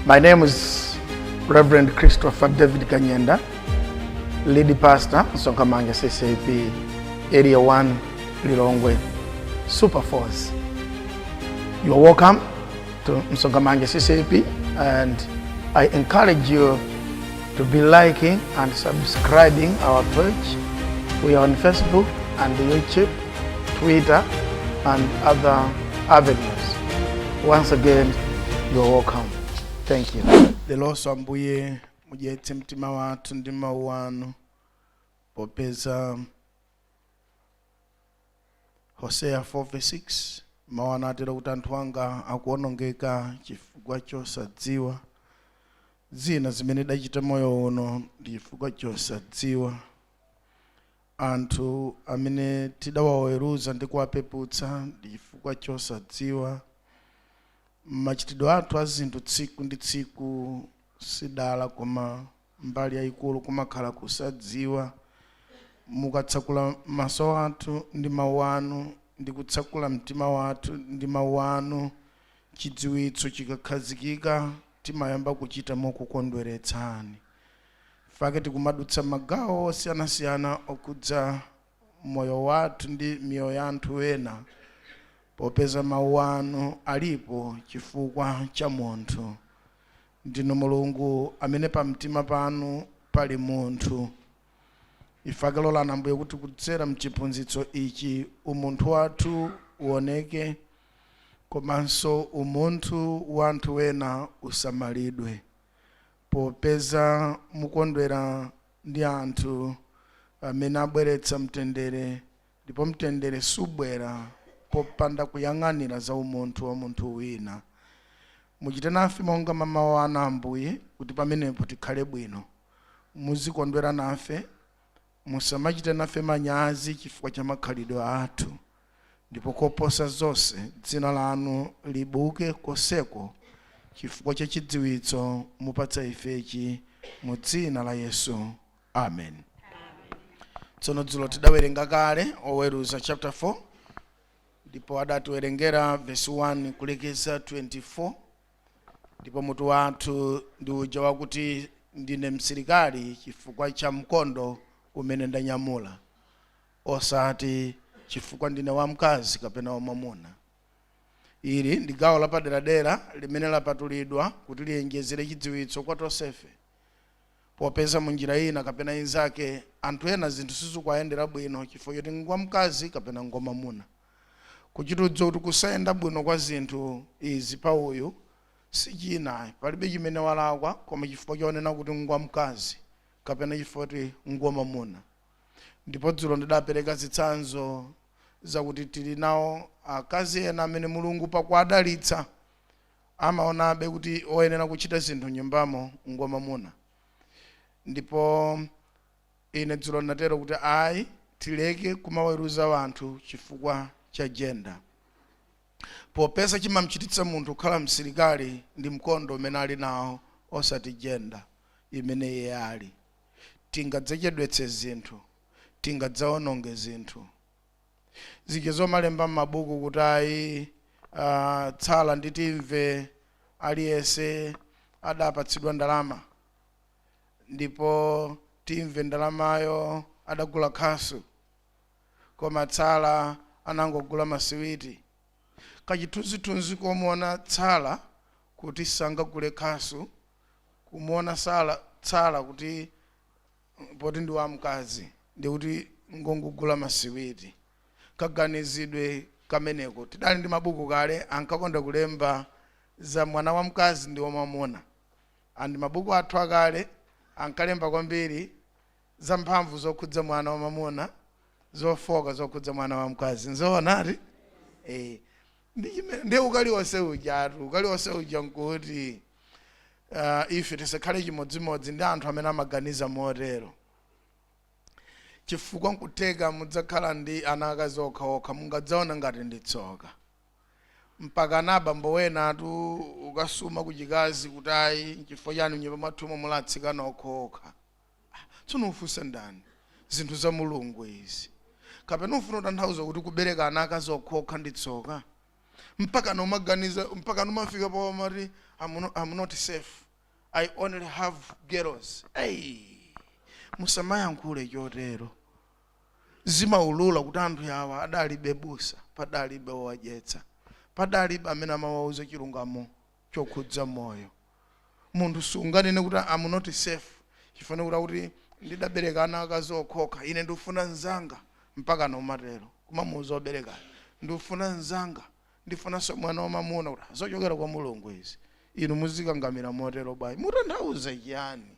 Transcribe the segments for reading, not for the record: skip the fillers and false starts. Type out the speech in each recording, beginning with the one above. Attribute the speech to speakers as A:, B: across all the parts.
A: My name is Reverend Christopher David Kanyenda, lead pastor, Msonkhamanja Ccap, Area 1, Lilongwe, Super Force. You are welcome to Msonkhamanja Ccap, and I encourage you to be liking and subscribing our page. We are on Facebook and YouTube, Twitter, and other avenues. Once again, you are welcome. Thank you.
B: Lelo sambuye mujetse mtima wathu ndi mawu anu popeza Hosea 4:6 mawu anatero kuti anthu anga akuonongeka chifukwa chosadziwa. Zina zimene dachita moyo uno ndi chifukwa chosadziwa. Anthu amene tidawaweruza ndi kuwapeputsa ndi chifukwa chosadziwa. Machitidwe athu azinthu tsiku ndi tsiku sidala koma mbali yayikulu kumakhala kusadziwa. Mukatsakula maso athu ndi mawu anu, ndi kutsakula mtima wathu ndi mawu anu, chidziwitso chikakhazikika timayamba kuchita mokukondweretsani. Fake tikumadutsa magawo osiyanasiyana okudza moyo wathu ndi miyoyo ya anthu ena, popeza mawu anu alipo chifukwa cha munthu. Ndinu Mulungu amene pa mtima panu pali munthu. Ifake lolani Ambuye kuti kudzera mchiphunzitso ichi umunthu wathu uoneke, komanso umunthu wa anthu wena usamalidwe, popeza mukondwera ndi anthu amene abweretsa mtendere, ndipo mtendere subwera popanda kuyang'anira za umunthu wa munthu wina. Muchite nafe monga mawu anu Ambuye, kuti pamenepo tikhale bwino. Muzikondwera nafe, musamachite nafe manyazi chifukwa cha makhalidwe athu, ndipo koposa zonse dzina lanu libuke koseko chifukwa cha chidziwitso mupatsa ifechi mu dzina la Yesu. Amen. Tsono dzulo tidawerenga kale oweruza chapter 4, ndipo adatiwerengera verse 1 kulekeza 24, ndipo mutu wathu ndi uja wakuti ndine msilikali chifukwa cha mkondo umene ndanyamula, osati chifukwa ndine wamkazi kapena wamwamuna. Ili ndi gawo lapaderadera limene lapatulidwa kuti liyengezere chidziwitso kwa tonsefe, popeza munjira ina kapena inzake anthu ena zinthu sizikuyendera bwino chifukwa choti ngwamkazi kapena ngwamwamuna. Kuchitudza kuti kusayenda bwino kwa zinthu izi pa uyu sichina, palibe chimene walakwa, koma chifukwa chonena kuti ngwamkazi kapena chifukwa kuti ngwamwamuna. Ndipo dzulo ndidapereka zitsanzo zakuti tili nawo akazi ena amene Mulungu pakuadalitsa amaonabe kuti oyenera kuchita zinthu nyumbamo ngwamwamuna. Ndipo ine dzulo ndatero kuti ayi tileke kumaweruza anthu chifukwa cha gender, popeza chimamchititsa munthu kukhala msilikali ndi mkondo umene ali nawo osati gender imene iye ali. Tingadzachedwetse zinthu, tingadzaononge zinthu. Zike zomalemba m'mabuku kuti ayi tsala nditimve aliyense adapatsidwa ndalama, ndipo timve ndalamayo adagula khasu, koma tsala anangogula masiwiti. Kachithunzithunzi komuona tsala kuti sangagule khasu, kumuona tsala kuti poti ndi wamkazi ndi kuti ngongogula masiwiti. Kaganizidwe kameneko. Tidali ndi mabuku kale ankakonda kulemba za mwana wamkazi ndi wamwamuna, andi mabuku athu akale ankalemba kwambiri za mphamvu zokhudza mwana wamwamuna, zofoka zokhudza mwana wamkazi. Nzoonati ndi ukali wonse uja nkuti ife tisakhale chimodzimodzi ndi anthu amene amaganiza motero, chifukwa nkuteka mudzakhala ndi ana akazi okhaokha mungadzaona ngati ndi tsoka. Mpaka na abambo wena atu ukasuma kuchikazi kuti ayi chifukwa chani nyumba mwathumo mulatsikana okhaokha. Tsono ufunsa ndani zinthu za Mulungu izi? Kapena ufuna kutanthauza kuti kubereka ana akazi okhaokha ndi tsoka? mpaka nomaganiza mpaka nomafika pa mari I'm not safe, I only have girls. Hey, musamayankhule chotero. Zimaulula kuti anthu yawa adalibe busa, padalibe wajetsa, padalibe amene amawauza chilungamo chokhudza moyo. Munthu sunganene kuti I'm not safe chifukwa kuti ndidabereka ana akazi okhoka, ine ndifuna nzanga, mpaka nomatero kumamuza obereka ndifuna nzanga, ndifunanso mwana wamamuna kuti zochokera kwa Mulungu izi. Inu muzikangamira motero bwanji? Mutanthauza chiyani?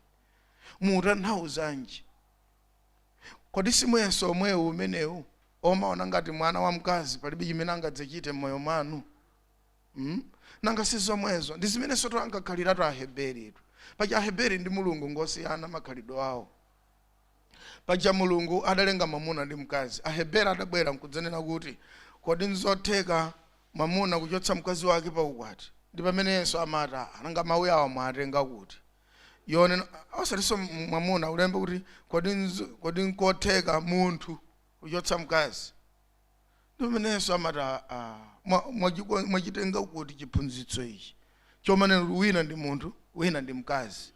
B: Mutanthauzanji? Kodi simweso omwewu umenewu omaona ngati mwana wa mkazi palibe chimene angadzachite mmoyo mwanu? Nanga sizomwezo ndi zimene soto angakhaliratu Aheberi. Paja Aheberi ndi Mulungu ngosiyana makhalidwe awo. Paja Mulungu adalenga mwamuna ndi mkazi. Aheberi adabwera nkudzanena kuti kodi nzotheka mwamuna kuchotsa mkazi wake pa ukwati? Ndi pamene Yesu amati ananga mawu awa mwatenga kuti yone osaliso mwamuna ulembe kuti kodi nkotheka munthu kuchotsa mkazi? Ndi pamene Yesu amati mwachitenga kuti chiphunzitso ichi chomanena wina ndi munthu wina ndi mkazi.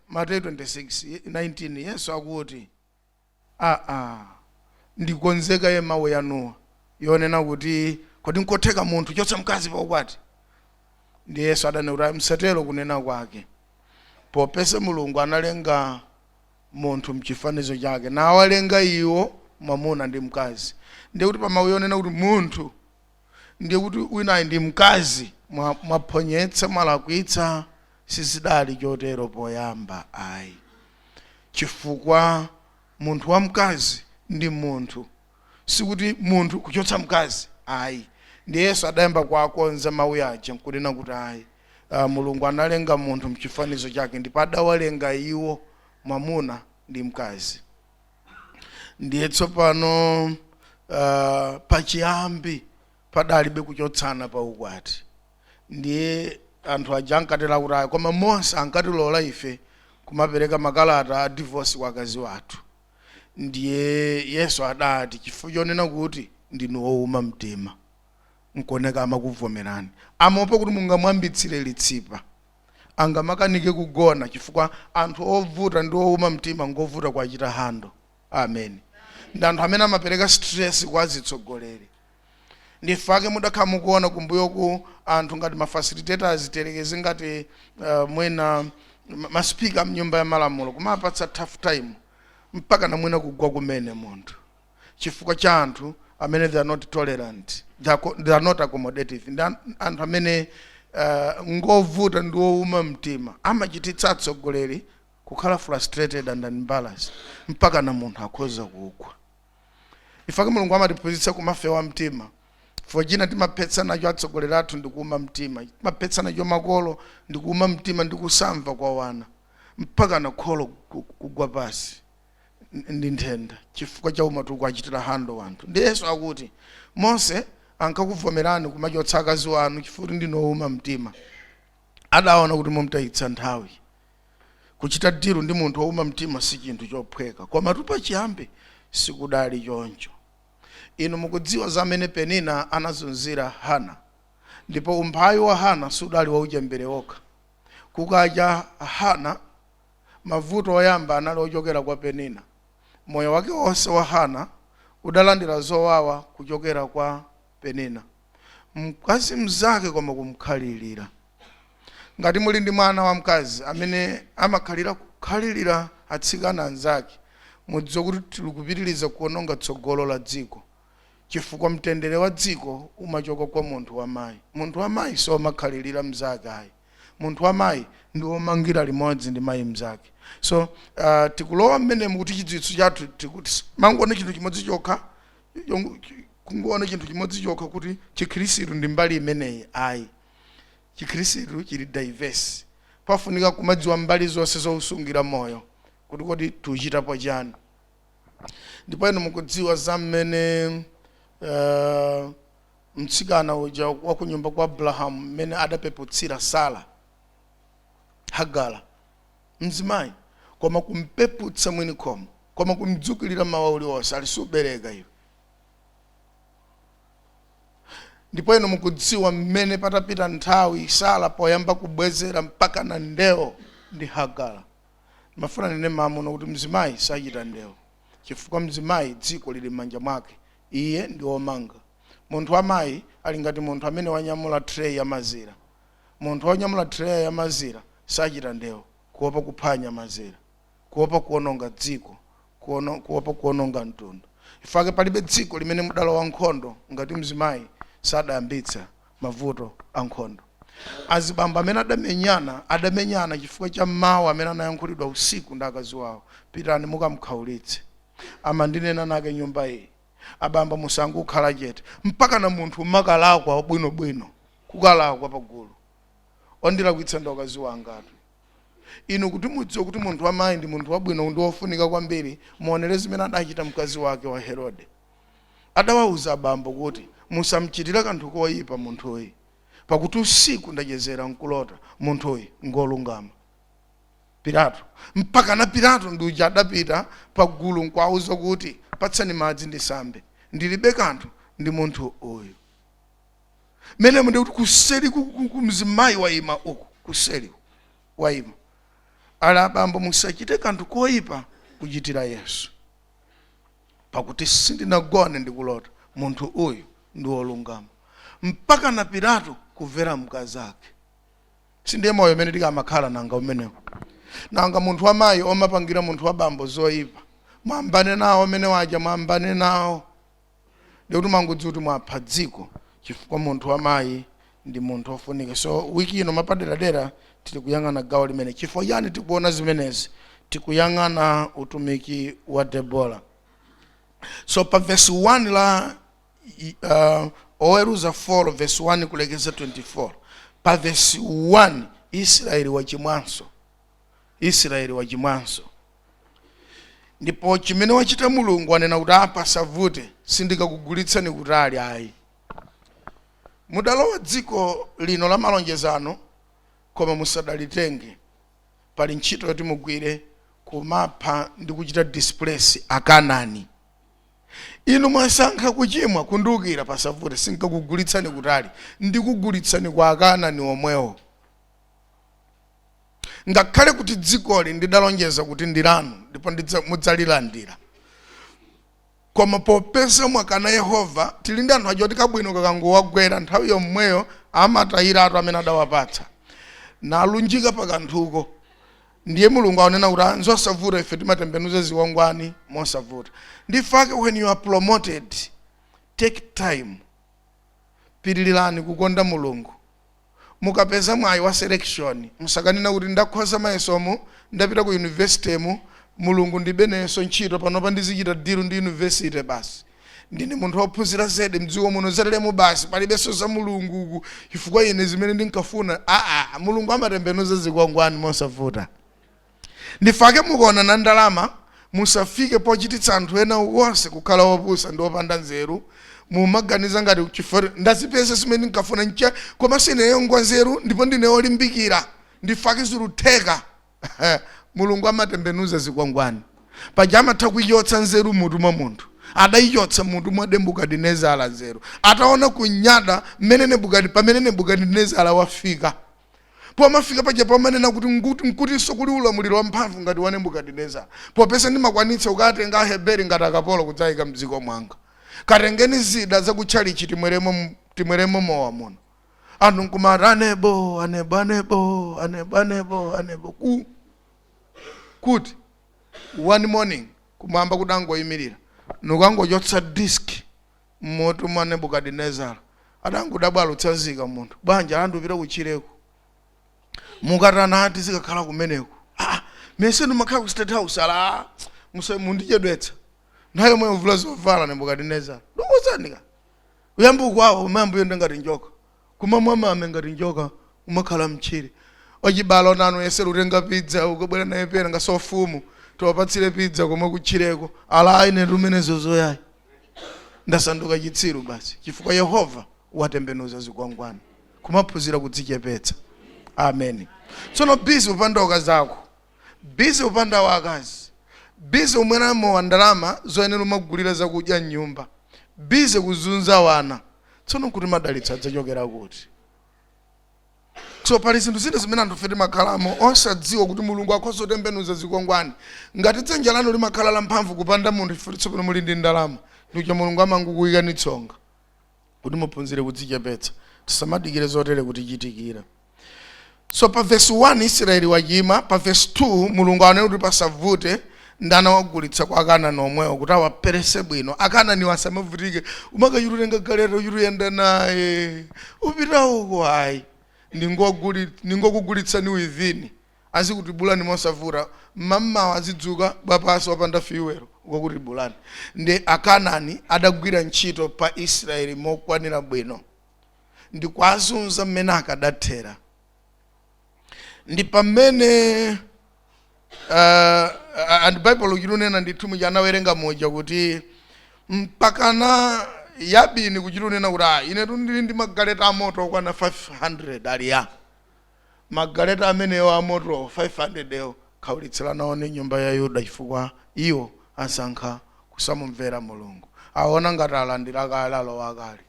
B: Mateyu 26:19 Yesu akuti ndikonzeka ye mawu yanuwa yonena kuti kodi nkotheka munthu kuchotsa mkazi pa ukwati? Ndi Yesu adanena msatero kunena kwake, popeza Mulungu analenga munthu mchifanizo chake na awalenga iwo mwamuna ndi mkazi. Ndiye kuti pamawu yonena kuti munthu ndiye kuti wina ndi mkazi mwaphonyetsa mwalakwitsa, sizidali chotero poyamba ayi. Chifukwa munthu wa mkazi ndi munthu, sikuti munthu kuchotsa mkazi ayi. Ndi Yesu adayamba kwakonza mawu aja nkunena kuti ayi, Mulungu analenga munthu mchifanizo chake ndipo adawalenga iwo mwamuna ndi mkazi. Ndiye tsopano pachiyambi padalibe kuchotsana pa ukwati. Ndiye anthu aja ankatera kuti ayi, koma Mose ankatilola ife kumapereka makalata a divorce kwa akazi wathu. Ndiye Yesu adati chifukwa chonena kuti ndinu owuma mtima nkoneka amakuvomerani, amopo kuti mungamwambitsire litsipa, angamakanike kugona chifukwa anthu ovuta ndi owuma mtima ngovuta kwachita hando. Amen. Ndi anthu amene amapereka stress kwa azitsogoleri. Ndifake mudakhala mukuona kumbuyoku anthu ngati mafacilitators terekeze ngati mwena maspika mnyumba ya malamulo kumapatsa tough time mpaka na mwena kugwa kumene munthu chifukwa cha anthu amene they are not tolerant, they are not accommodative. Ndi anthu amene ngovuta ndi owuma mtima amachititsa atsogoleri kukhala frustrated and unbalanced mpaka na munthu akhoza kugwa. Ifake Mulungu amatiphunzitsa kumafewa mtima. Fojina timaphetsa nacho atsogoleri athu ndi kuuma mtima, timaphetsa nacho makolo ndi kuuma mtima ndi kusamva kwa wana mpaka na kholo kugwa pasi ndi nthenda chifukwa cha umatu kwachitira hando wanthu. Ndi Yesu akuti Mose ankakuvomerani kumachotsa akazi wanu chifukwa ndinu owuma mtima. Adaona kuti mumtayitsa nthawi. Kuchita diru ndi munthu owuma mtima si chinthu chophweka, koma pachiyambi sikudali choncho. Inu mukudziwa zamene Penina anazunzira Hana, ndipo umphawi wa Hana sudali wa uchembere wokha. Kukaja Hana mavuto oyamba anali ochokera kwa Penina. Moyo wake wonse wa Hana udalandira zowawa kuchokera kwa Penina, mkazi mzake koma kumkhalirira. Ngati muli ndi mwana wa mkazi amene amakhalirira atsikana anzake, mudziwe kuti tikupitiriza kuononga tsogolo la dziko, chifukwa mtendere wa dziko umachoka kwa munthu wamayi. Munthu wamayi so amakhalirira mzake ayi. Munthu wamayi ndi womangira limodzi ndi mayi mzake. So tikulowa mmene mukuti chidziwitso chathu tikuti mangone chinthu chimodzi chokha, kungoona chinthu chimodzi chokha kuti chikhristu ndi mbali imeneyi ayi. Chikhristu chili diverse. Pafunika kumadziwa mbali zonse zosungira moyo kuti kodi tuchitapo chani. Ndipo inu mukudziwa zamene mtsikana uja wa kunyumba kwa Abraham mmene adapeputsira Sara Hagara mzimayi, koma kumpeputsa mwini khomo, koma kumdzukilira mawu aliwonse alisubereka iwe. ndipo ino mukudziwa mmene patapita nthawi Sara poyamba kubwezera mpaka na ndewo ndi Hagara. Mafuna nene mamuno kuti mzimayi sachita ndewo, chifukwa mzimayi dziko lili m'manja mwake, iye ndi womanga. Munthu wamayi ali ngati munthu amene wanyamula tray ya mazira. Munthu wanyamula tray ya mazira sachita ndewo, kuopa kuphwanya mazira, kuopa kuononga dziko, kuopa kuononga mtundu. Ifake palibe dziko limene mudalo wa nkhondo ngati mzimayi sadayambitsa mavuto a nkhondo. Azibamba amene adamenyana chifukwa cha mawu amene anayankhulidwa usiku ndi akazi wawo, pitani mukamkhaulitse. Amandinena nake nyumba iyi, abamba musangu kukhala chete mpaka na munthu makalakwa bwinobwino kukalakwa pagulu ondilakwitsa ndi akazi wangatu. Inu kuti mudziwe kuti munthu wamayi ndi munthu wabwino ndi wofunika kwambiri, muonere zimene adachita mkazi wake wa Herode. Adawauza abambo kuti musamchitira kanthu koyipa munthu uyu, pakuti usiku ndachezera nkulota munthu uyu ngolungama. Pilato mpaka na Pilato ndi uja adapita pagulu nkwauza kuti patsani madzi ndisambe, ndilibe kanthu ndi munthu uyu. Mene munde kuti kuseri kumzimayi waima uku, kuseri waima ala abambo musachite kanthu koyipa kuchitira Yesu, pakuti sindinagone ndikulota munthu uyu ndi wolungama. Mpaka na Pilato kumvera mkazi ake. Sindiye moyo amene tikamakhala nanga umenewo. Nanga munthu wamayi omapangira munthu wabambo zoyipa, mwambane nawo amene waja, mwambane nawo. Ndikuti mangudziwa kuti mwapha dziko chifukwa munthu wamayi ndi munthu ofunika. So wiki ino mapaderadera tili kuyang'ana gawo limene. Chifukwa yani tikuona zimenezi? Tikuyang'ana utumiki wa Debora. So pa verse 1 la Oweruza 4 verse 1 kulekeza 24. Pa verse 1 Israeli wachimwanso. Israeli wachimwanso. Ndipo chimene wachita Mulungu anena kuti apa savute sindikakugulitsani kutali ayi. Mudalowa dziko lino la malonjezano koma musadalitenge. Pali ntchito yoti mugwire kumapha ndi kuchita displace Akanani. Inu mwasankha kuchimwa kundukira pasavute sindikakugulitsani kutali, ndikugulitsani kwa Akanani omwewo. Ngakhale kuti dzikoli ndidalonjeza kuti ndilanu ndipo mudzalilandira, koma popeza mwakana Yehova tili ndi anthu aja kabwino kakangowagwera nthawi yomweyo amatayira atu amene adawapatsa nalunjika pakanthuko. Ndiye Mulungu aonena kuti nzosavuta ife timatembenuza ziwangwani mosavuta. Ndifake when you are promoted, take time, pirilirani kukonda Mulungu. Mukapeza mwayi wa selection, musakanena kuti ndakhoza mayesomo ndapita ku university mu Mulungu ndibeneso ntchito panopa ndizichita deal ndi university basi. Ndine munthu wophunzira zedi mdziko muno zalelemo basi palibenso za Mulungu chifukwa ine zimene ndinkafuna. Mulungu amatembenuza zikwangwani mosavuta. Ndifake mukuona na ndalama musafike pochititsa anthu ena wonse kukhala wopusa ndi wopanda nzeru. Mumaganiza ngati chifukwa ndazipeza zimene ndinkafuna ncha koma sineyo ngwanzeru ndipo ndine olimbikira. Ndifake zirutheka. Mulungu amatembenuza zikwangwani. Pajama takuyotsa nzeru mutu mwa munthu. Adayotsa mutu mwa Nebukadinezara nzeru. Ataona kunyada pamene Nebukadinezara wafika. Pomafika paja pamanena kuti nkuti sokuli ulamuliro wamphamvu ngati wa Nebukadinezara. Popeza ndimakwanitsa ukatenga Aheberi ngati akapolo kudzayika mdziko mwanga. Katengeni zida za kutchalichi timweremo mowa muno. Anthu nkumati anebo. Kuti one morning kumwamba kudangoyimirira nukangochotsa disk mmoto mwa Nebukadinezara. Adangudabwa alutsazika munthu. Banja andupita kuchireko. Mukatana ati zikakhala kumeneko. Mese numakhala ku State House ala mundichedwetsa. Naye mwe uvula zovala Nebukadinezara. Ndokuzandika. Uyambu kwawo umambu yonde ngati njoka. Kumamwa mame ngati njoka umakhala mchire. Ochibalo nanu yesero utenga pizza ukabwera naye pera ngasofumu towapatsire pizza koma kuchireko. Ala ine rumenezo zoyayi. Ndasanduka chitsiru basi. Chifukwa Yehova watembenuza zikwangwani. Kumaphunzira kudzichepetsa. Amen. Tsono busy upanda wakazako. Busy upanda wakazi. Busy umwenamo wa ndalama zoyenera umagulira zakudya nyumba. Busy kuzunza wana. tsono kuti madalitso adzachokera kuti. So pali zinthu zina zimene anthu feti makhalamo osadziwa kuti mulungu akhoza kutembenuza zikongwani. Ngati dzanja lanu limakhala lamphamvu kupanda munthu chifukwa tsopano muli ndi ndalama, ndikuti mulungu amangokuyikani tsonga kuti muphunzire kudzichepetsa. Tisamadikire zotere kuti chitikira. So pa verse 1 Israeli wachima, pa verse 2 mulungu anene kuti pasavute ndana wagulitsa kwa Akanaani omwewo kuti awaperese bwino. Akanaani wasamavutike, umakachitutenga galeta uchituyenda naye upita uko ayi ndingokugulitsani within azikuti bulani mosavuta mama azidzuka bapasi wapanda fiwero ukokuti bulani. Ndi Akanaani adagwira ntchito pa Israeli mokwanira bwino, ndi kwazunza mmene akadathera. Ndi pamene and Bible uchitunena ndithu muchanawerenga moja kuti mpakana Yabini kuchitunena kuti ine ndili ndi magaleta amoto okwana 500 aliya. Magaleta amenewo amoto 500 ewo khawulitsira nawo ndi nyumba ya Yuda chifukwa iwo asankha kusamumvera mulungu. Aona ngati alandira kale alowa kale,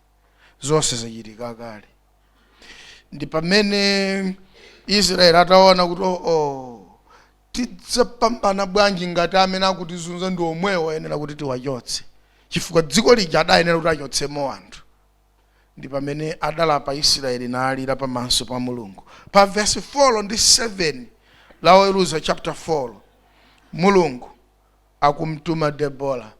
B: zonse zachitika kale. Ndi pamene Israeli ataona kuti tidzapambana bwanji ngati amene akutizunza ndi omwewo ayenera kuti tiwachotse, chifukwa dziko lija adayenera kuti achotsemo anthu. Ndi pamene adalapa Israeli nalira pamaso pa mulungu. Pa verse 4 ndi 7 la Oweruza chapter 4 mulungu akumtuma Debola.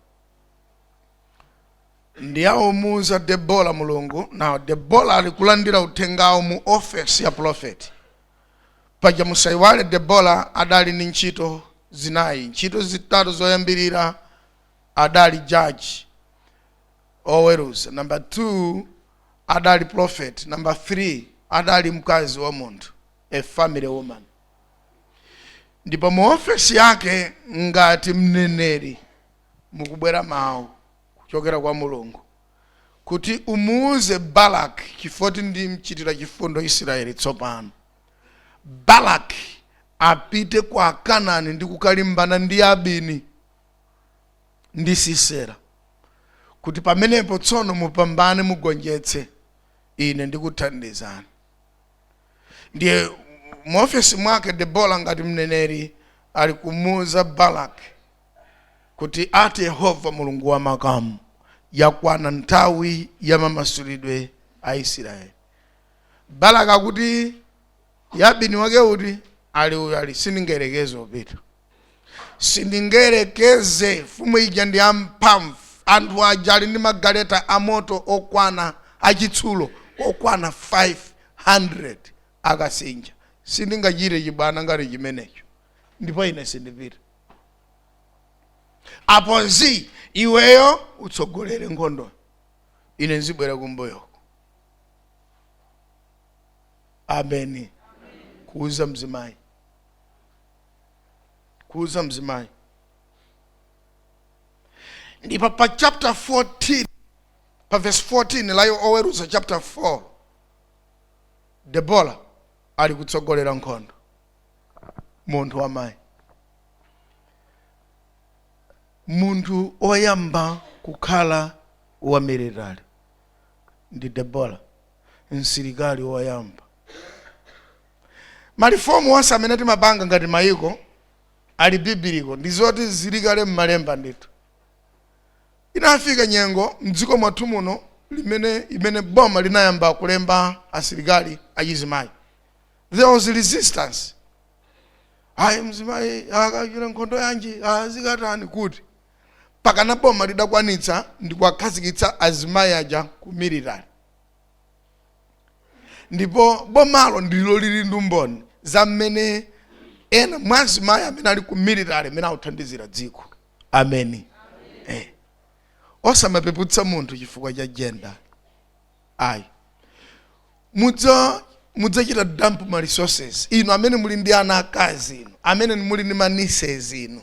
B: Ndi aumuza Debola mulungu. Now Debola alikulandira uthengawo mu office ya prophet. Paja musaiwale Debola adali ni ntchito zinayi. Ntchito zitatu zoyambirira adali judge oweruza. Number 2 adali prophet. Number 3 adali mkazi wa munthu, a family woman. Ndipo mu office yake ngati mneneri mukubwera mawu kuchokera kwa mulungu kuti umuuze Balak chifoti ndi mchitira chifundo Israeli tsopano. Balak apite kwa Akanaani ndi kukalimbana ndi Yabini ndi Sisera kuti pamenepo tsono mupambane mugonjetse ine ndikuthandizani. Ndiye mu office mwake Debola ngati mneneri ali kumuuza Balak kuti ati Yehova mulungu wa makamu yakwana nthawi ya mamasulidwe a Israeli. Balak akuti Yabini wake uti ali sindingerekeze upita, sindingerekeze fumu ija ndi amphamvu, anthu aja ali ndi magaleta amoto okwana achitsulo okwana 500 akasinja, sindingachire chibwana ngati chimenecho, ndipo ine sindipita. Aponzi iweyo utsogolere nkhondo, ine nzibwera kumboyoko. Ameni. Kuuza mzimayi. Kuuza mzimayi. Ndipo pa chapter 14 pa verse 14 la Oweruza chapter 4 Debola ali kutsogolera nkhondo, munthu wamayi. Munthu oyamba kukhala wamirirali ndi Debola, msilikali woyamba. Malifomu onse amene timapanga ngati mayiko ali bibiriko ndi zoti zilikale m'malemba ndithu. Inafika nyengo mdziko mwathu muno imene boma linayamba kulemba asilikali achizimayi. There was resistance. Mzimayi akachita nkhondo yanji azikatani kuti pakana boma lidakwanitsa ndi kuwakhazikitsa azimayi aja ku military. Ndipo bomalo ndilo lili ndi umboni za mmene ena mwa azimayi amene ali ku military amene akuthandizira dziko. Ameni. Osamapeputsa munthu chifukwa cha gender. Mudzachita dump ma resources. Ino amene muli ndi ana akazi ino, amene muli ndi manises ino,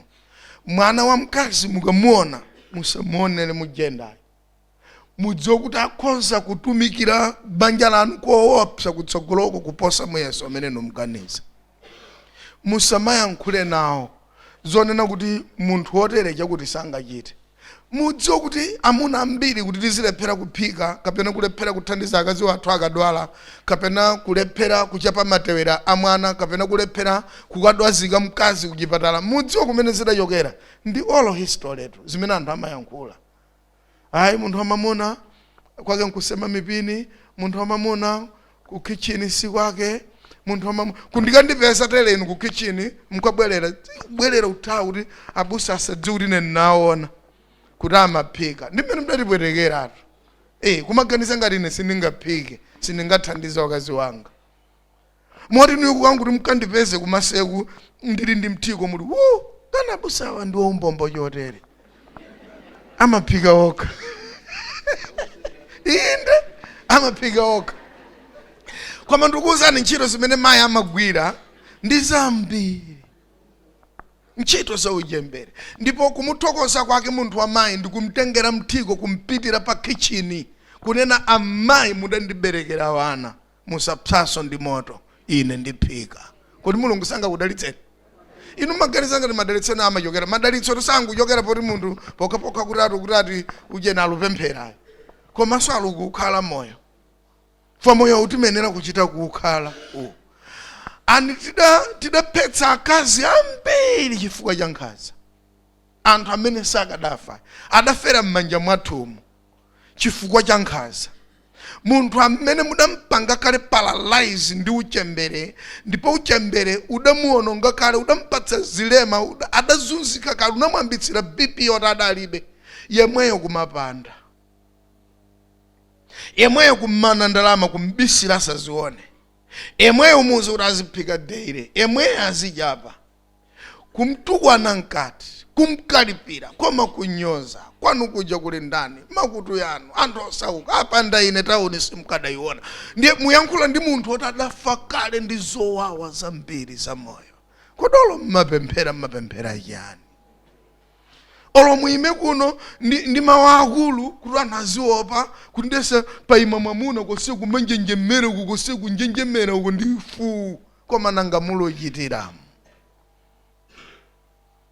B: mwana wa mkazi mukamuona musamuonere mu gender. Mudziwe kuti akhoza kutumikira banja lanu koopsa kutsogoloko kuposa muyeso amene nomukaniza. Musamayankhule nawo zonena kuti munthu wotere chakuti sangachite. mudziwa kuti amuna ambiri kuti tizilephera kuphika kapena kulephera kuthandiza akazi wathu akadwala kapena kulephera kuchapa matewera amwana kapena kulephera kukadwazika mkazi kuchipatala, mudziwa kumene zidachokera ndi all history tu zimene anthu amayankhula. Ayi munthu wamamuna kwake nkusema mipini, munthu wamamuna ku kitchen si kwake, munthu wamamuna kundikandipesa teleni ku kitchen mukabwerera uthawu kuti abusa asadziwe kuti ine ndinaona kuti amaphika. Ndimene mdatibwerekeratu kumaganiza ngati ine sindingaphike sindingathandiza wakazi wanga. Moti niyo kwangu kuti mukandipeze kumaseku ndili ndi mthiko muti kana abusa awa ndiwo umbombo chotere amaphika okha. Inde amaphika okha. Koma ndikuwuzani ntchito zimene mayi amagwira ndi zambiri, ntchito za uchembere. Ndipo kumuthokoza kwake munthu wa mayi ndi kumtengera mthiko kumpitira pa kitchen kunena amayi mudandiberekera wana musapsaso ndi moto ine ndiphika. Kuti Mulungu sangakudalitseni? Inu maganiza ngati madalitso amachokera, madalitso sanguchokera poti munthu pokhapokha kuti uje nalupemphera, komanso alukukhala moyo fa moyo utimenera kuchita kukhala ani tidaphetsa akazi ambiri chifukwa cha nkhanza. Anthu amene sakadafa adafera m'manja mwathumu chifukwa cha nkhanza. Munthu amene mudampanga kale paralyze ndi uchembere, ndipo uchembere udamuononga kale, udampatsa zilema, adazunzika kale, unamwambitsira BP yoti adalibe, yemweyo kumapanda, yemweyo kumana ndalama kumbisira asazione, yemweyo umuzi kuti aziphika deire, yemweyo azijapa, kumtukwana nkati, kumkalipira, koma kunyoza, kwanu kuja kuli ndani, makutu yanu, anthu osauka, apanda ine tauni simukadaiona. Ndiye muyankhula ndi munthu oti adafa kale ndi zowawa zambiri za moyo. Kodolo mmapemphera yani? Olo muime kuno ndi mawu akulu kuti anthu aziopa kuti ndese paima mwamuna kosiku manjenjemere uku kosiku njenjemere uku ndifu koma nanga mulochitiramu.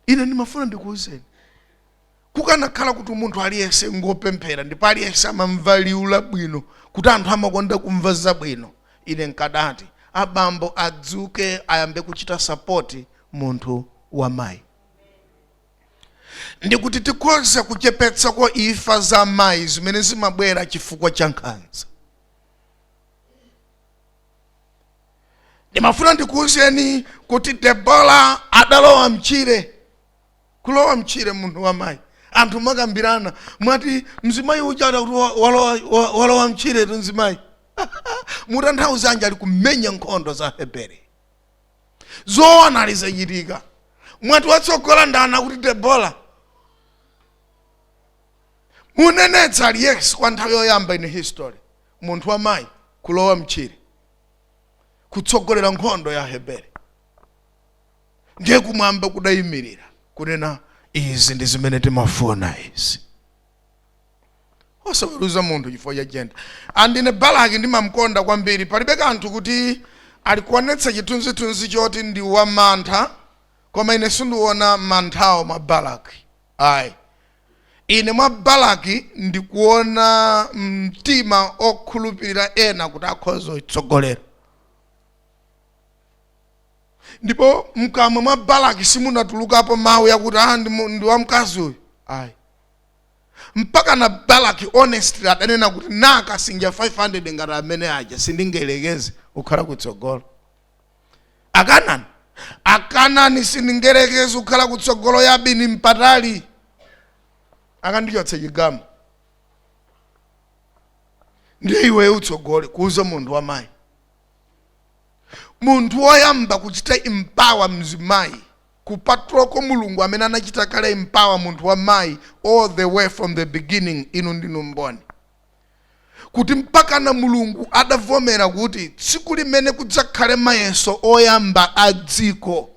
B: Ine ndimafuna ndikuwuzeni kukanakhala kuti munthu aliyese ngopemphera ndipo aliyese amamva liwu labwino kuti anthu amakonda kumva zabwino, ine nkadati abambo adzuke ayambe kuchita sapoti munthu wa mayi. Ndikuti tikhoza kuchepetsa kwa imfa za mayi zimene zimabwera chifukwa cha nkhanza. Ndimafuna ndikuwuzeni kuti Debora adalowa mchire, kulowa mchire munthu wa mayi. Anthu makambirana mwati mzimayi uja walowa mchire tu mzimayi. Mutanthauza anje ali kumenya nkhondo za Heberi. Zoona alizachitika. Mwati watsogola ndana kuti Debora munenetsa ali yes kwa nthawi yoyamba in history munthu wa mayi kulowa mchire kutsogolera nkhondo ya Heberi. Ndiye kumwamba kudayimirira kunena izi ndi zimene timafuna izi. Osaweruza munthu chifukwa cha jenda. Andine Balaki ndimamkonda kwambiri, palibe kanthu kuti alikuonetsa chithunzithunzi choti ndi wa mantha, koma ine sindiona manthawo mwa Balaki. Ayi, ine mwa Balaki ndikuona mtima okhulupirira ena kuti akhoza kutsogolera. Ndipo mkamwa mwa Balaki simunatulukapo mawu yakuti ndi wa mkazi uyu. Ayi, mpaka na Balaki honestly adanena kuti naka sinja 500 ngati amene aja sindingelekeze ukhala kutsogolo. Akanani sindingelekeze ukhala kutsogolo yabini mpatali. Akandichotsa chigamu. Ndiye iwe utsogole kuuza munthu wa mayi. Munthu woyamba kuchita empower mzimayi kupatulako Mulungu amene anachita kale empower munthu wa mayi all the way from the beginning. Inu ndinu mboni kuti mpaka na Mulungu adavomera kuti tsiku limene kudzakhale mayeso oyamba a dziko,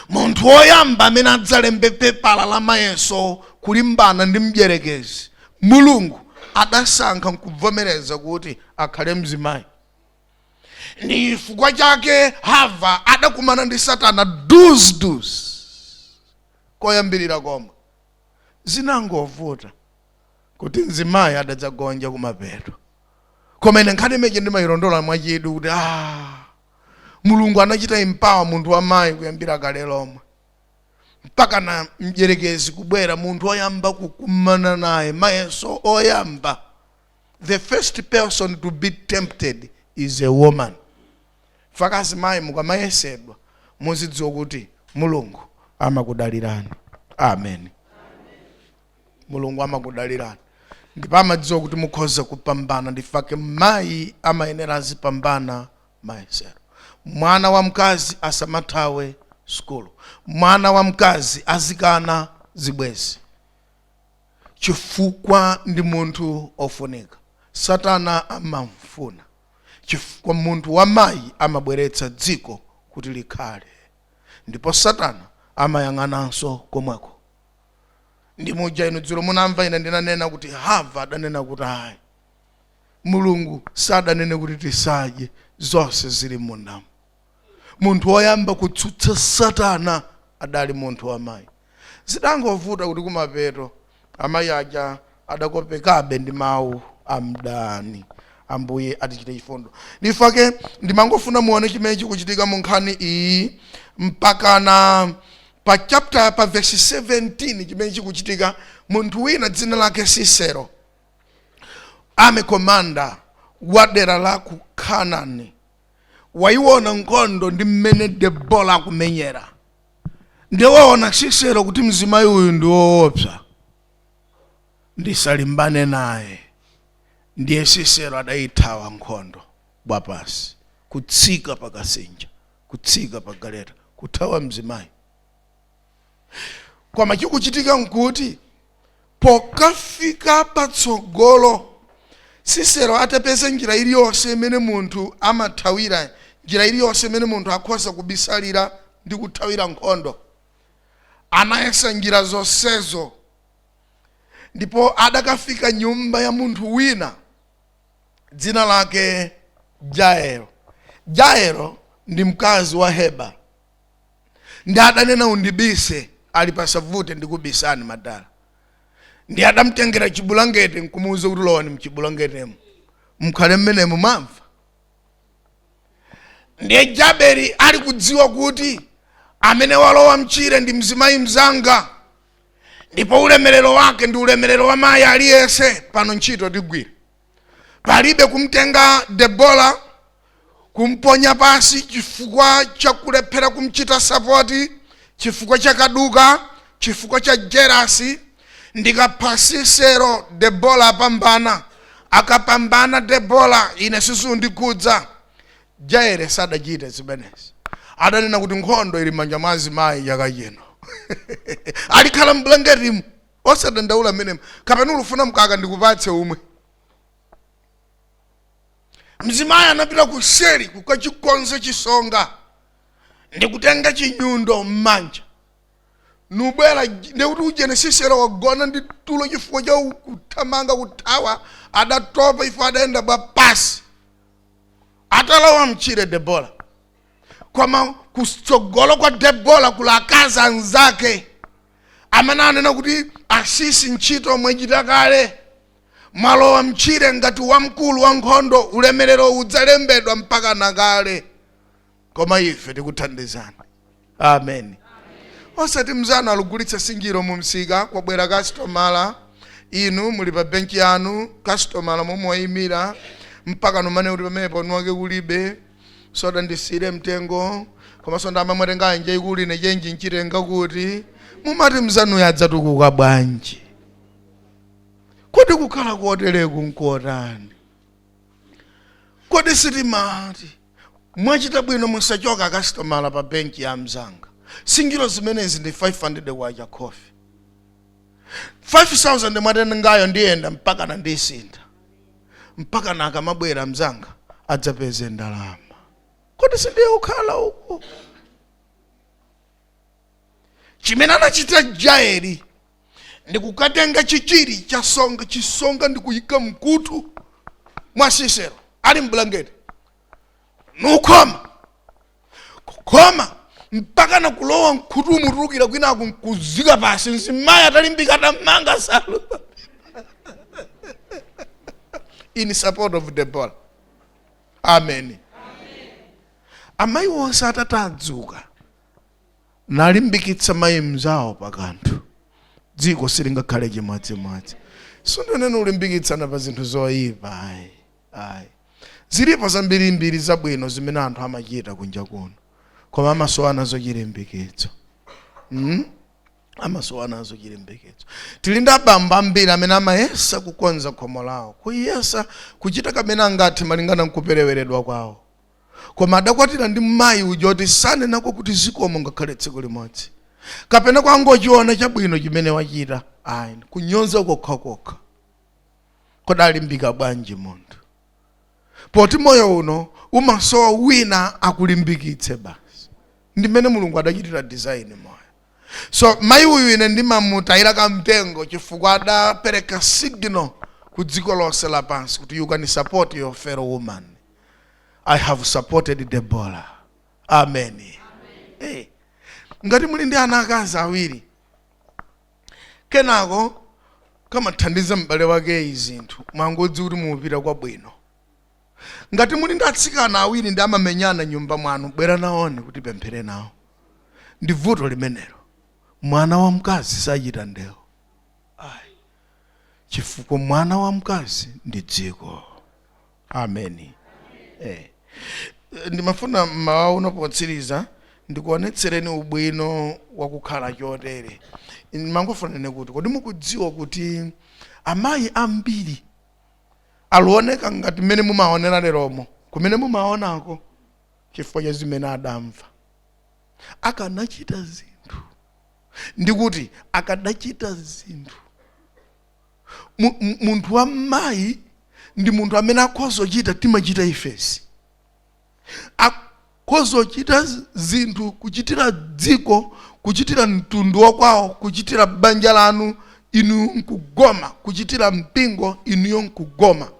B: munthu woyamba amene adzalembe pepala la mayeso kulimbana ndi mdierekezi, Mulungu adasankha nkuvomereza kuti akhale mzimayi. Ni chifukwa chake Hava adakumana ndi Satana dus koyambirira koma zinangovuta kuti mzimayi adadzagonja kumapeto. Koma ine nkhani imene ndimayirondola mwachidu kuti Mulungu anachita impawa munthu wamayi kuyambira kale lomwe. Mpaka na mdierekezi kubwera munthu oyamba kukumana naye, mayeso oyamba. The first person to be tempted is a woman. Fakazi mayi mukamayesedwa muzidziwa kuti Mulungu amakudalirani. Amen. Mulungu amakudalirani. Ndipo amadziwa kuti mukhoza kupambana, ndifake mayi amayenera azipambana mayesero. Mwana wa mkazi asamathawe skulu. Mwana wa mkazi azikana zibwezi. Chifukwa ndi munthu ofunika. Satana amamfuna. Chifukwa munthu wa mayi amabweretsa dziko kuti likhale. Ndipo Satana amayang'ananso komweko. Ndi muja inu dzulo munamva ine ndinanena kuti Hava adanena kuti ayi, Mulungu sadanene kuti tisadye zonse zili mundamu. Munthu woyamba kutsutsa Satana adali munthu wa mayi. Zidangovuta kuti kumapeto amayi aja adakopekabe ndi mawu amdani. Ambuye atichite chifundo. Ndifake ndimangofuna muone chimene chikuchitika mu nkhani iyi mpaka na pa chapter pa verse 17 chimene chikuchitika. Munthu wina dzina lake Sisero, komanda wa dera la ku Kanaani, waiona nkhondo ndi mmene Debora akumenyera. Ndiwaona Sisero kuti mzimayi uyu ndi woopsa, ndisalimbane naye. Ndiye Sisero adayithawa nkhondo bwapasi, kutsika pakasinja, kutsika pagaleta, kuthawa mzimayi. Koma chikuchitika nkuti pokafika patsogolo Sisero atapeza njira iliyonse imene munthu amathawira, njira iliyonse imene munthu akhoza kubisalira ndi kuthawira nkhondo, anayesa njira zonsezo. Ndipo adakafika nyumba ya munthu wina dzina lake Jairo. Jairo ndi mkazi wa Heba. Ndi adanena undibise, alipasavute ndikubisani madala. Ndi adamtengera chibulangete nkumuuza kuti lowani mchibulangetemu, mkhale mmenemu mamva. Ndiye Jaberi ali kudziwa kuti amene walowa mchire ndi mzimayi mzanga, ndipo ulemerero wake ndi ulemerero wa mayi aliyese. Pano ntchito tigwira. Palibe kumtenga Debora kumponya pasi chifukwa cha kulephera kumchita sapoti, chifukwa cha kaduka, chifukwa cha jerasi. Ndikapha Sisero Debora apambana, akapambana Debora ine sizundikudza. Jairo sadachita zimenezi. Adanena kuti nkhondo ili manja mwa azimayi yakachino. Alikhala mbulangetimu osadandaula menemu, kapena ulufuna mkaka ndikupatse umwe. Mzimayi anapita kuseri kukachikonza chisonga, ndikutenga chinyundo mmanja. Nubwera ndikuti ujene Sisero wagona ndi tulo chifukwa cha kuthamanga kuthawa, adatopa ifo adaenda bapasi. Atalowa mchire Debora. Koma kutsogolo kwa Debora kula akazi anzake amene anena kuti asisi ntchito mwechita kale, mwalowa mchire ngati wamkulu wa nkhondo, ulemerero udzalembedwa mpaka nakale. Koma ife tikuthandizana. Amen. Osati mzana alugulitsa singiro mu msika kwabwera kastomala, inu muli pa benchi yanu kastomala momwe mpaka numane kuti pamene ponwake kulibe soda ndisire mtengo, koma sonda amamwetenga anje ikuli ne chenji nchitenga kuti mumati mzanu yadzatukuka bwanji. Kodi kukhala kuotereku nkotani? Kodi sitimati mwachita bwino musachoka kastomala pa benchi ya mzanga. Singiro zimenezi ndi 500 wacha coffee. 5,000 mwatengayo ndiyenda mpaka na ndisinda. Mpaka na akamabwera mzanga adzapeze ndalama. Kodi sindiye ukhala uku? Chimene anachita Jairo ndikukatenga chichiri cha songa, chisonga ndikuyika mkutu mwa Sisero ali mbulangeti. Nukoma. Kukoma mpaka na kulowa mkhutu mutulukira kwina kuzika pasi mzimayi atalimbika atamanga salu in support of Deborah. Amen. Amayi wonse atatadzuka nalimbikitsa mayi mzawo pakanthu dziko silingakhale chimodzimodzi. Sindinene ulimbikitsana pa zinthu zoyipa ayi. Zilipo zambirimbiri zabwino zimene anthu amachita kunja kuno, koma amasowa nazo chilimbikitso. Amasowa nazo chilimbikitso. Tili ndi abambo ambiri amene amayesa kukonza khomo lawo, kuyesa kuchita kamene angathe malingana nkupereweredwa kwawo, koma adakwatira ndi mayi uja oti sanenako kuti zikomo ngakhale tsiku limodzi, kapena kwangochiona chabwino chimene wachita ayi kunyoza kokha. Kodalimbika bwanji munthu? Poti moyo uno umasowa wina akulimbikitse basi. Ndimene Mulungu adachitira design moyo. So mayi uyu ine ndimamutayira kamtengo chifukwa adapereka signal ku dziko lonse lapansi kuti you can support your fellow woman. I have supported Deborah. Amen. Hey. Ngati muli ndi ana akazi awiri, kenako kama thandiza m'bale wake izinthu mwangodzi kuti mupita kwa bwino. Ngati muli ndi atsikana awiri ndi amamenyana nyumba mwanu, bwera naone kuti pemphere nawo. Ndi vuto limenelo. Mwana wa mkazi sachita ndewo. Ayi. Chifukwa mwana wa mkazi ndi dziko. Amen. Ndimafuna mawu unopotsiriza ndikuonetsereni ubwino wakukhala chotere. Mangofanane kuti kodi mukudziwa kuti amayi ambiri alioneka ngati mmene mumaonera leromo, kumene mumaonako chifukwa cha zimene adamva. Akanachita zinthu. Ndikuti akadachita zinthu. Munthu wa mayi ndi munthu amene akhozochita timachita ifesi. Akhozochita zinthu kuchitira dziko, kuchitira mtundu wakwawo, kuchitira banja lanu inu nkugoma, kuchitira mpingo inu nkugoma.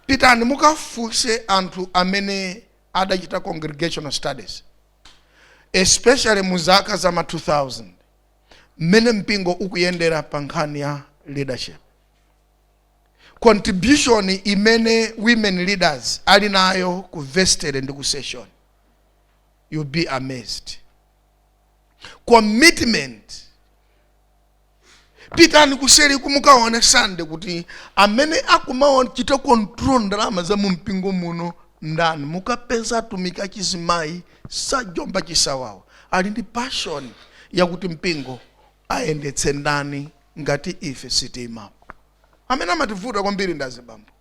B: Pitani mukafunse anthu amene adachita congregational studies, especially muzaka za ma 2000, mmene mpingo ukuyendera pa nkhani ya leadership. Contribution imene women leaders ali nayo ku vested and ku session, you'll be amazed. Commitment. Pitani kuseri kumukaone sande kuti amene akumaona chita control ndalama za mpingo muno ndani mukapeza atumiki achizimayi sajomba chisawawa, ali ndi passion ya kuti mpingo ayendetse ndani ngati ife sitimapo. Amene amativuta kwambiri ndazibambo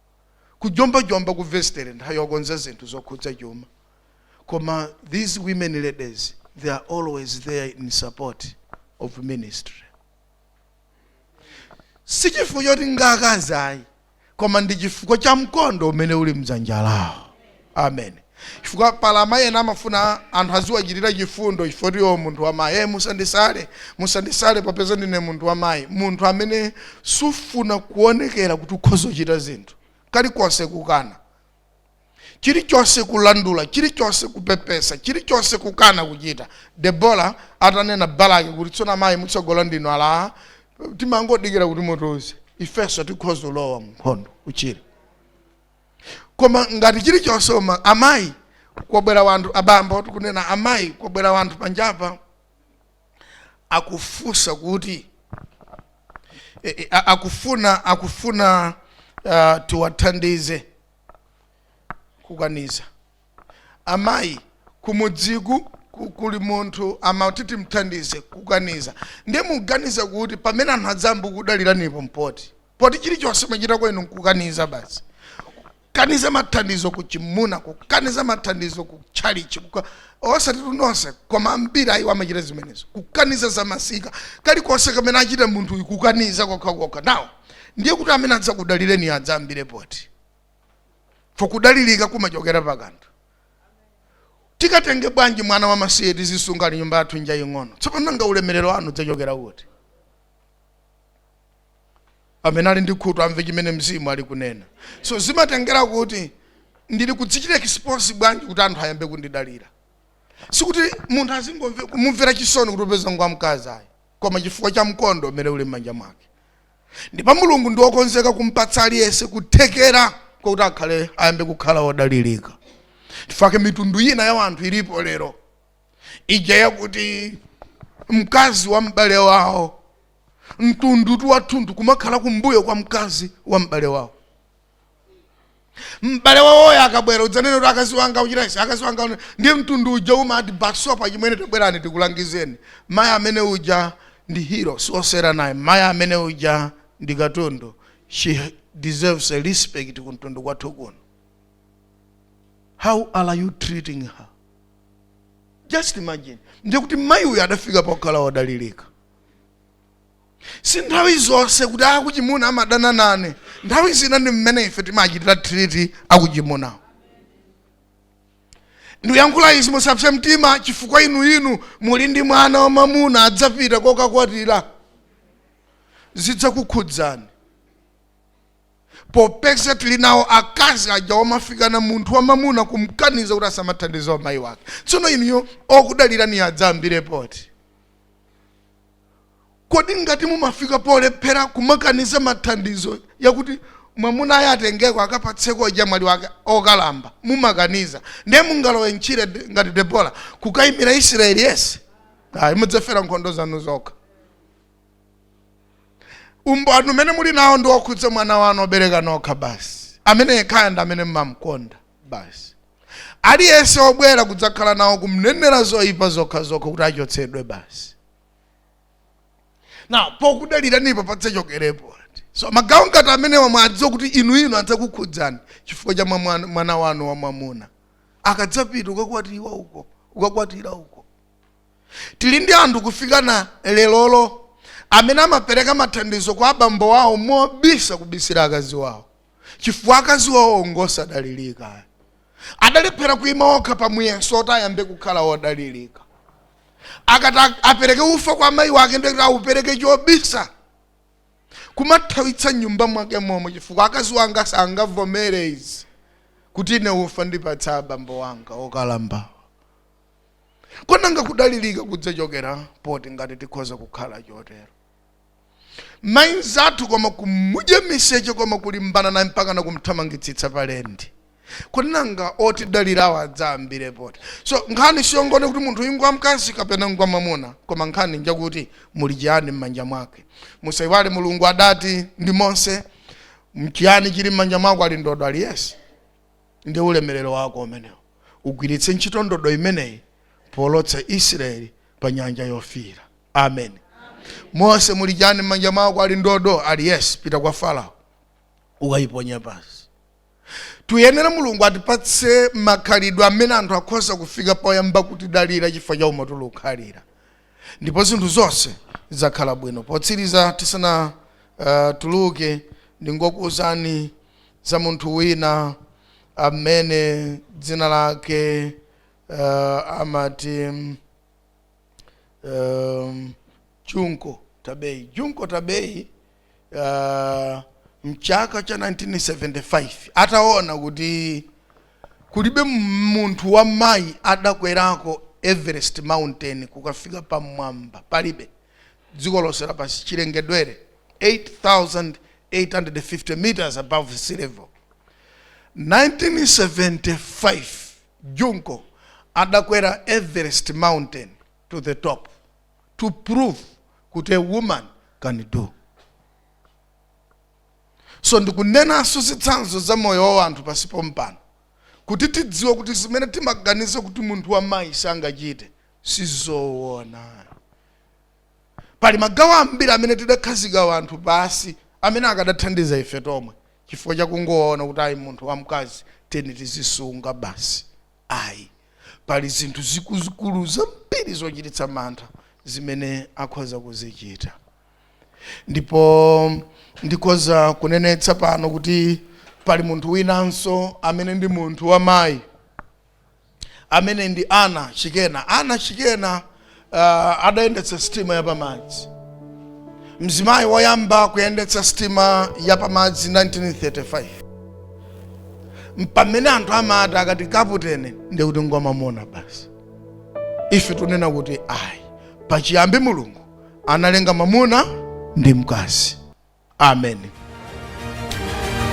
B: kujomba ku vested and hayokonza zinthu zokhudza chuma, koma these women ladies, they are always there in support of ministry. Si chifukwa choti ngakazi ayi, koma ndi chifukwa cha mkondo umene uli mdzanja lawo. Amen. Chifukwa pala amayi ena amafuna anthu aziwachitira chifundo chifukwa munthu wa mayi, musandisale popeza ndine munthu wa mayi. Munthu amene sufuna kuonekera kuti ukhozochita zinthu, kalikonse kukana, chilichonse kulandula, chilichonse kupepesa, chilichonse kukana kuchita. Deborah atanena Balaki kuti tsona mayi mutsogola ndinu ala, timangodikira kuti motoze ifeso tikhozo lowa mkhondo uchire. Koma ngati chilichonse amayi kwabwera wanthu abambo tikunena amayi kwabwera wanthu panjapa akufusa kuti akufuna tiwathandize kukaniza. Amayi kumudziku kuli munthu amatiti mthandize kukaniza. Ndiye muganiza kuti pamene anthu adzambu kudaliranipo mpoti. Poti chilichonse mwachita kwenu kukaniza basi. Kukaniza mathandizo kuchimuna, kukaniza mathandizo kuchalichi, osati tunonse koma ambiri ayi amachita zimenezo. Kukaniza za masika, kalikonse kamene achita munthu kukaniza kokha. Now, ndiye kuti amene adzakudalireni adzambire poti. Kudalirika kumachokera pakanthu. Tikatenge bwanji mwana wa masiye tizisunga nyumba yathu nja ing'ono. Tsopano nga ulemerero wanu udzachokera kuti. Amene ali ndi khutu amve chimene mzimu ali kunena. So zimatengera kuti ndili kudzichita expose bwanji kuti anthu ayambe kundidalira. Sikuti munthu azingomve kumumvera chisoni kuti upeza ngwa mkazi ayi, koma chifukwa cha mkondo umene uli m'manja mwake. Ndipo Mulungu ndi wokonzeka kumpatsa aliyense kuthekera kuti akhale ayambe kukhala wodalirika. Chifukwa mitundu ina ya anthu ilipo lero ija yakuti mkazi wa m'bale wawo, mtundu wathunthu kumakhala kumbuyo kwa mkazi wa m'bale wawo. M'bale wawo akabwera udzanene kuti akazi wanga uchirasi, akazi wanga ndiye mtundu uja umati basopa chimwene tabwerani tikulangizeni. Mayi amene uja ndi hero, siosera naye. Mayi amene uja ndi katundu. She deserves a respect kuntundu kwathu kuno. How are you treating her? Just imagine. Ndiye kuti mayi uyu adafika pakhala wodalirika. Si nthawi zonse kuti akuchimuna amadana nane. Nthawi zina ndi mmene ife timachitira treat akuchimuna. Ndiyankhula izi musapse mtima chifukwa inu muli ndi mwana wa mwamuna adzapita kokakwatira. Zidzakukhudzani. Popeza tili nawo akazi aja wamafika na munthu wa mwamuna kumkaniza kuti asamathandiza wa mayi wake. Tsono inuyo okudalirani adzambire poti. Kodi ngati mumafika polephera kumakaniza mathandizo yakuti mwamuna aya atengeko akapatseko jamali wake okalamba, mumakaniza. Ndiye mungalowe ntchire ngati Debora kukayimira Israeli yese. Ayi mudzafera nkhondo zanu zokha. Umboni umene muli nawo ndi wokhudza mwana wanu obereka nokha basi. Amene yekhayo ndi amene mmamkonda basi. Aliyense obwera kudzakhala nawo kumnenera zoyipa zokha kuti achotsedwe basi. Now, pokudalira nipo patsechokerepo. So magawo ngati amene wamwadziwa kuti inu adzakukhudzani chifukwa cha mwana wanu wa mwamuna. Akadzapita ukakwatira uko. Tili ndi anthu kufika na lelolo amene amapereka mathandizo kwa abambo wawo mobisa kubisira akazi wawo. Chifukwa akazi wawo ngosadalirika. Adalephera kuima okha pamuyeso oti ayambe kukhala wodalirika. Akati apereke ufa kwa mayi wake ndiye aupereke chobisa. Kumathawitsa nyumba mwake momwe chifukwa akazi wanga sangavomere izi kuti ine ufa ndipatsa abambo wanga okalamba. Konanga kudalirika kudzachokera poti ngati tikhoza kukhala chotero. Mayi zathu koma kumudya miseche koma kulimbana naye mpaka na kumthamangitsitsa palendi. Konanga otidalirawo adzambire poti. So nkhani siyongone kuti munthu ingwa mkazi kapena ngwa mwamuna, koma nkhani njakuti muli chiyani m'manja mwake. Musayiwale Mulungu adati ndi Mose, mchiyani chili m'manja mwako ali ndodo aliyese. Ndi ulemerero wako umenewo. Ugwiritse ntchito ndodo imeneyi polotsa Israeli pa nyanja yofira. Amen. Mose muli chiyani m'manja mwako ali ndodo aliyese, pita kwa Farao ukayiponya pasi. Tuyenera Mulungu atipatse makhalidwe amene anthu akhoza kufika poyamba kutidalira chifukwa cha umotolo ukhalira. Ndipo zinthu zonse zidzakhala bwino. Potsiriza tisana tuluke ndingokuwuzani za munthu wina amene dzina lake amati Junko Tabei mchaka cha 1975 ataona kuti kulibe munthu wa mayi adakwerako Everest Mountain kukafika pamwamba palibe. Dziko lonse lapansi chilengedwere 8,850 meters above sea level. 1975 Junko adakwera Everest Mountain to the top to prove kuti a woman can do. So ndikunena zitsanzo za moyo wa anthu pasipo mpano kuti tidziwe kuti zimene timaganiza kuti munthu wa mayi sangachite sizoona. Pali magawo ambiri amene tidakhazika anthu basi amene akadathandiza ife tomwe chifukwa cha kungoona kuti ayi munthu wa mkazi teni tizisunga basi. Ayi, pali zinthu zikulu zambiri zochititsa mantha zimene akhoza kuzichita. Ndipo ndikoza kunenetsa pano kuti pali munthu winanso amene ndi munthu wa mayi amene ndi Ana Chikena adayendetsa sitima ya pamadzi. Mzimayi woyamba kuyendetsa sitima ya pamadzi 1935. Mpamene anthu amati akati kaputeni ndi kuti ngwamamuna basi. ife tunena kuti ayi, pachiyambi Mulungu analenga mamuna ndi mkazi. Amen.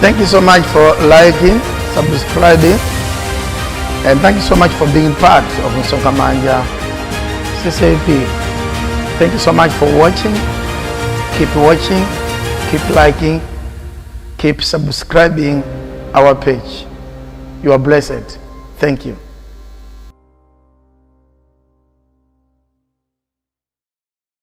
A: Thank you so much for liking, subscribing, and thank you so much for being part of Msonkhamanja Ccap. Thank you so much for watching. Keep watching, keep liking, keep subscribing our page. You are blessed. Thank you.